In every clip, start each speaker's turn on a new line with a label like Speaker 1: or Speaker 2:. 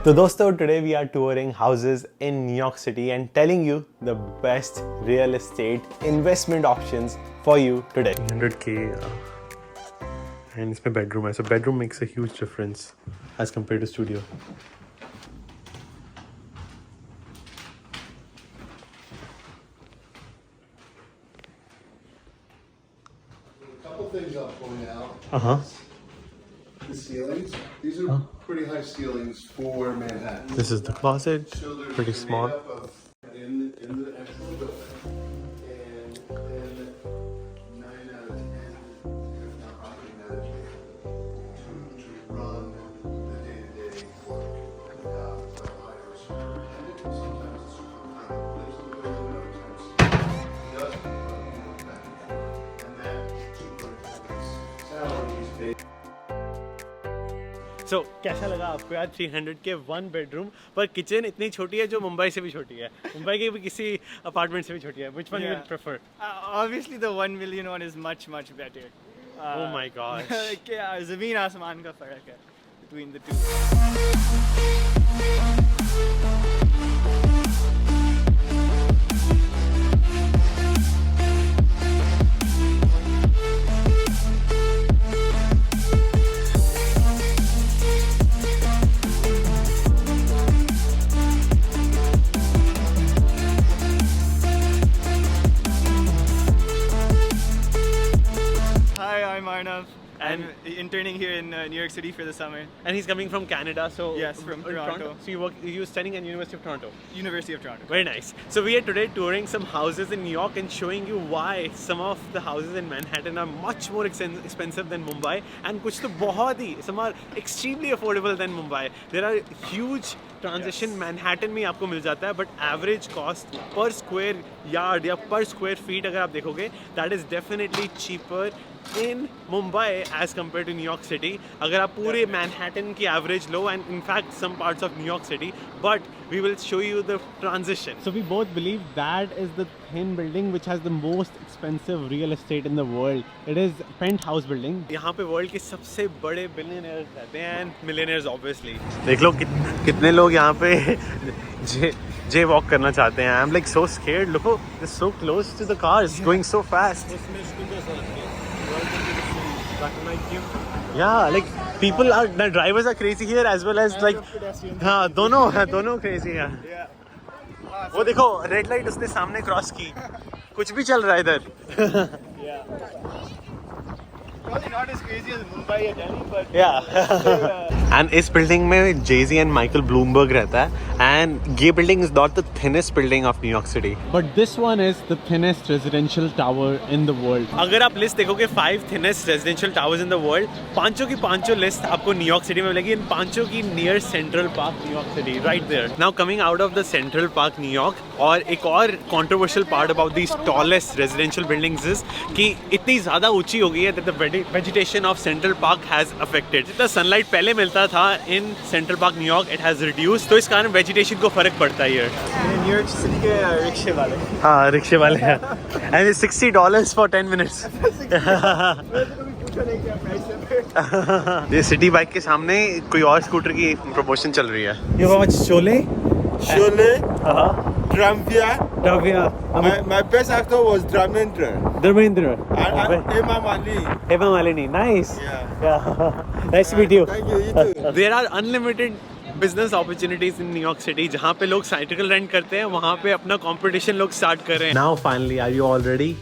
Speaker 1: So dosto, today we are touring houses in New York City and telling you the best real estate investment options for you today. 100k and it's my bedroom. So bedroom makes a huge difference as compared to studio.
Speaker 2: A couple things I'll point out. The ceilings. These are pretty high ceilings for Manhattan.
Speaker 1: This is the closet,
Speaker 2: So they're
Speaker 1: pretty
Speaker 2: made
Speaker 1: small.
Speaker 2: up of in the actual building. And then 9 out of 10, if not property management, to run the day-to-day work without hires. And sometimes it's kind of lives in the building, other times he doesn't. And that superintendent's salary is paid.
Speaker 1: So कैसा लगा आपको यार 300 के one bedroom पर kitchen इतनी छोटी है जो मुंबई से भी छोटी है, मुंबई के भी किसी अपार्टमेंट से भी छोटी है. Which one you would prefer?
Speaker 3: Obviously, the 1 million one is much better.
Speaker 1: Oh my gosh.
Speaker 3: क्या ज़मीन आसमान का फ़र्क है between the two. Hi, I'm Arnav. I'm interning here in New York City for the summer.
Speaker 1: And he's coming from Canada, so
Speaker 3: Yes, from Toronto.
Speaker 1: So you're studying at University of Toronto.
Speaker 3: University of Toronto.
Speaker 1: Very nice. So we are today touring some houses in New York and showing you why some of the houses in Manhattan are much more expensive than Mumbai, and कुछ तो बहुत ही, some are extremely affordable than Mumbai. There are huge transition Manhattan में आपको मिल जाता है, but average cost per square yard या per square feet अगर आप देखोगे, that is definitely cheaper in Mumbai as compared to New York City. अगर आप पूरे Manhattan की average low, and in fact some parts of New York City, but we will show you the transition. So we both believe that is the thin building which has the most expensive real estate in the world. It is penthouse building. यहाँ पे world के सबसे बड़े billionaires रहते हैं and millionaires obviously. देख लो कितने लोग यहाँ पे J walk करना चाहते हैं. I'm like so scared. Look, it's so close to the cars, going so fast. Yeah, like people are, the drivers are crazy here as well as like हाँ दोनों crazy हैं. वो देखो रेड लाइट उसने सामने क्रॉस की, कुछ भी चल रहा है इधर.
Speaker 3: Probably not as crazy as Mumbai or Delhi, but
Speaker 1: Yeah. And इस बिल्डिंग में Jay-Z and Michael Bloomberg रहता है, and ये building is not the thinnest building of New York City. But this one is the thinnest residential tower in the world. अगर आप list देखोगे 5 thinnest residential towers in the world, पांचों की पांचों list आपको न्यूयॉर्क सिटी में मिलेगी, इन पांचों की near central park New York city, right there. Now coming out of the Central Park New York, और एक और controversial part about these tallest residential buildings is कि इतनी ज़्यादा ऊंची हो गई है that the vegetation of Central Park has affected. जितना sunlight पहले मिलता था in Central Park New York, it has reduced. तो इस कारण vegetation को फर्क पड़ता है here.
Speaker 3: New York City के रिक्शे वाले.
Speaker 1: हाँ रिक्शे वाले हैं. And it's $60 for 10 minutes. ये सिटी बाइक के सामने कोई और स्कूटर की प्रमोशन चल रही है. You watch Sholay?
Speaker 4: Dravya. My best actor was Dharmendra. And Imam Ali.
Speaker 1: Imam Ali, nice.
Speaker 4: Yeah.
Speaker 1: Nice to meet you.
Speaker 4: Thank you. You too.
Speaker 1: There are unlimited business opportunities in New York City. जहाँ पे लोग cycle rent करते हैं, वहाँ पे अपना competition लोग start कर रहे हैं. Now finally, are you all ready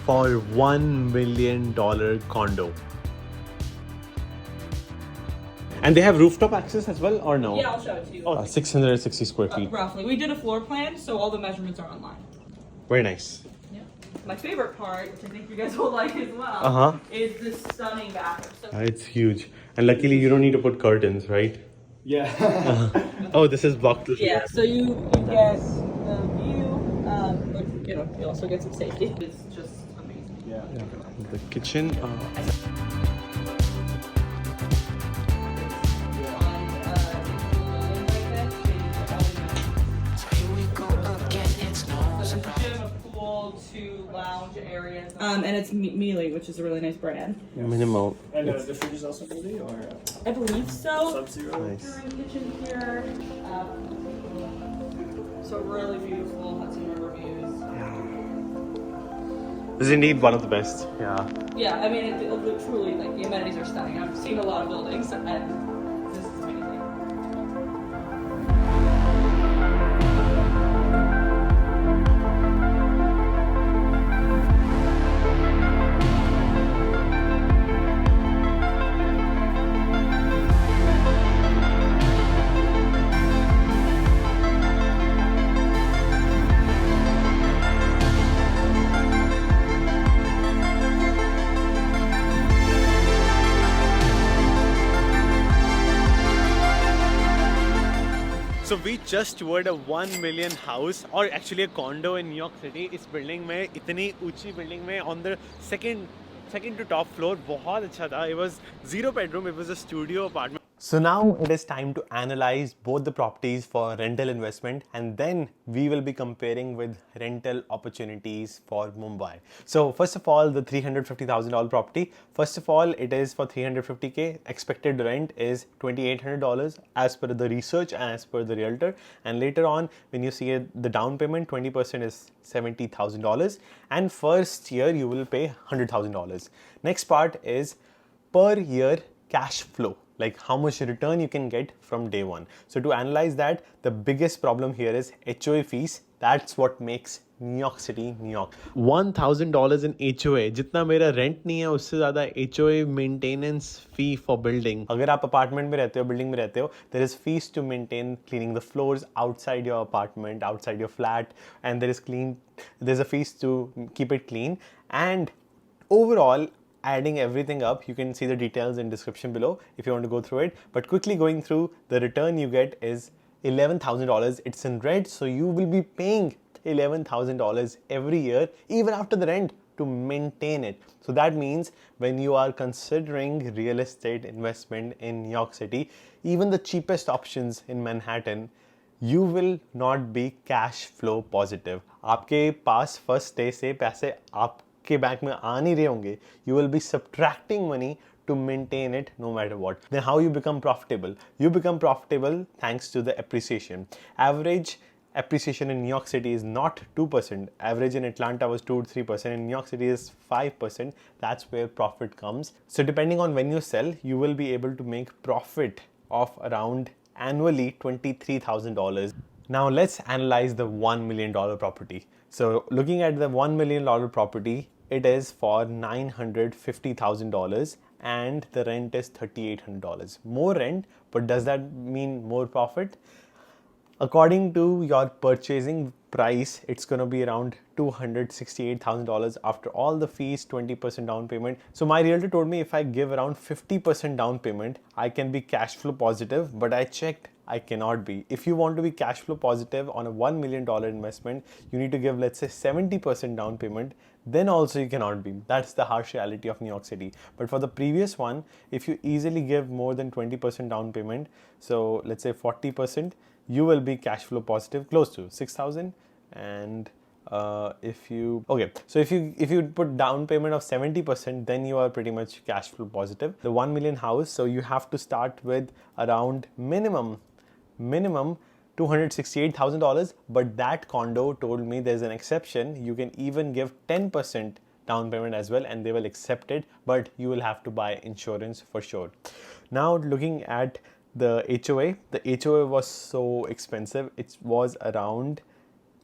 Speaker 1: for $1 million condo? And they have rooftop access as well, or no?
Speaker 5: Yeah, I'll show it to you.
Speaker 1: Oh, 660 square feet.
Speaker 5: Roughly. We did a floor plan, so all the measurements are online.
Speaker 1: Very nice.
Speaker 5: Yeah. My favorite part, which I think you guys will like as well, is this stunning bathroom. So
Speaker 1: It's huge. And luckily you don't need to put curtains, right?
Speaker 4: Yeah.
Speaker 1: Oh, this is blocked.
Speaker 5: yeah, so you get the view, but you also get some safety. It's just amazing.
Speaker 4: Yeah.
Speaker 1: The kitchen.
Speaker 5: There's a gym, a pool, 2 lounge lounge areas. And it's Miele, which is a really nice brand.
Speaker 1: Minimal.
Speaker 3: And the fridge is also Miele, or
Speaker 5: I believe so.
Speaker 3: Sub-Zero?
Speaker 1: Nice.
Speaker 5: Kitchen here. So really beautiful Hudson River views.
Speaker 1: This is indeed one of the best. Yeah.
Speaker 5: Yeah, I mean, it truly, like, the amenities are stunning. I've seen a lot of buildings, and this is amazing.
Speaker 1: So we just toured a 1 million house, or actually a condo in New York City. इस building में इतनी ऊंची building में on the second to top floor बहुत अच्छा था. It was 0 bedroom. It was a studio apartment. So now it is time to analyze both the properties for rental investment, and then we will be comparing with rental opportunities for Mumbai. So first of all, the $350,000 property. First of all, it is for 350K. Expected rent is $2,800 as per the research and as per the realtor. And later on, when you see the down payment, 20% is $70,000, and first year you will pay $100,000. Next part is per year cash flow, like how much return you can get from day one. So to analyze that, the biggest problem here is HOA fees. That's what makes New York City, New York. $1,000 in HOA. जितना मेरा rent नहीं है उससे ज़्यादा HOA maintenance fee for building. अगर आप apartment में रहते हो, building में रहते हो, there is fees to maintain cleaning the floors outside your apartment, outside your flat, and there's a fees to keep it clean. And overall, adding everything up, you can see the details in description below if you want to go through it. But quickly going through, the return you get is $11,000. It's in red, so you will be paying $11,000 every year, even after the rent, to maintain it. So that means when you are considering real estate investment in New York City, even the cheapest options in Manhattan, you will not be cash flow positive. आपके पास first day से पैसे आपके bank में आ नहीं रहे होंगे. You will be subtracting money to maintain it no matter what. Then how you become profitable? You become profitable thanks to the appreciation. Average appreciation in New York City is not 2%. Average in Atlanta was 2-3%. In New York City is 5%. That's where profit comes. So depending on when you sell, you will be able to make profit of around annually $23,000. Now let's analyze the $1 million property. So looking at the $1 million property, it is for $950,000 and the rent is $3,800. More rent, but does that mean more profit? According to your purchasing price, it's going to be around $268,000 after all the fees, 20% down payment. So my realtor told me if I give around 50% down payment, I can be cash flow positive, but I checked, I cannot be. If you want to be cash flow positive on a $1 million investment, you need to give, let's say, 70% down payment. Then also you cannot be. That's the harsh reality of New York City. But for the previous one, if you easily give more than 20% down payment, so let's say 40%, you will be cash flow positive close to 6,000. And if you put down payment of 70%, then you are pretty much cash flow positive. The 1 million house, so you have to start with around minimum $268,000, but that condo told me there's an exception. You can even give 10% down payment as well and they will accept it, but you will have to buy insurance for sure. Now looking at the HOA was so expensive. It was around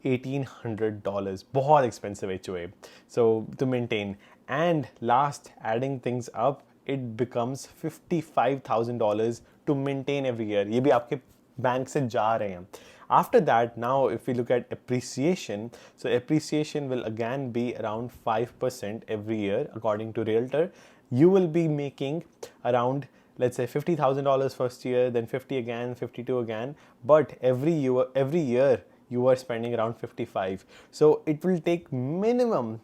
Speaker 1: $1,800. बहुत expensive HOA. So to maintain, and last adding things up, it becomes $55,000 to maintain every year. ये भी आपके bank से जा रहे हैं. After that, now if we look at appreciation, so appreciation will again be around 5% every year according to realtor. You will be making around, let's say, $50,000 first year, then 50 again, 52 again, but every year you are spending around 55. So it will take minimum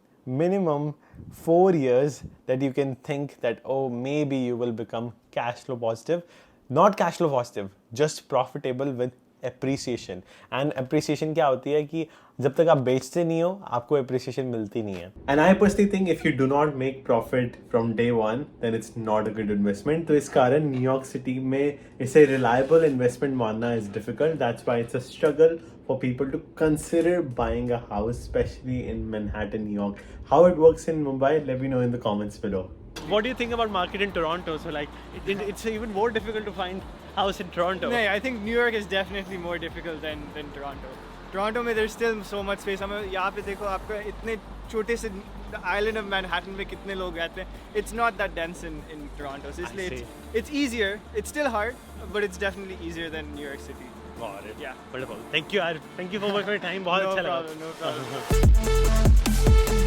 Speaker 1: 4 years that you can think that, oh, maybe you will become cash flow positive. Not cash flow positive, just profitable with appreciation. And appreciation क्या होती है कि जब तक आप बेचते नहीं हो आपको appreciation मिलती नहीं है. And I personally think if you do not make profit from day one, then it's not a good investment. तो इस कारण न्यूयॉर्क सिटी में इसे reliable investment मानना is difficult. That's why it's a struggle for people to consider buying a house, especially in Manhattan, New York. How it works in Mumbai, let me know in the comments below. What do you think about market in Toronto? So like, it's even more difficult to find house in Toronto.
Speaker 3: No, I think New York is definitely more difficult than Toronto. Toronto में there's still so much space. हमें यहाँ पे देखो आपका इतने छोटे से island of Manhattan में कितने लोग रहते हैं. It's not that dense in Toronto. So इसलिए it's easier. It's still hard, but it's definitely easier than New York City.
Speaker 1: Got it.
Speaker 3: Yeah.
Speaker 1: Wonderful. Thank you, Arif. Thank you for your time. बहुत अच्छा लगा.
Speaker 3: No problem.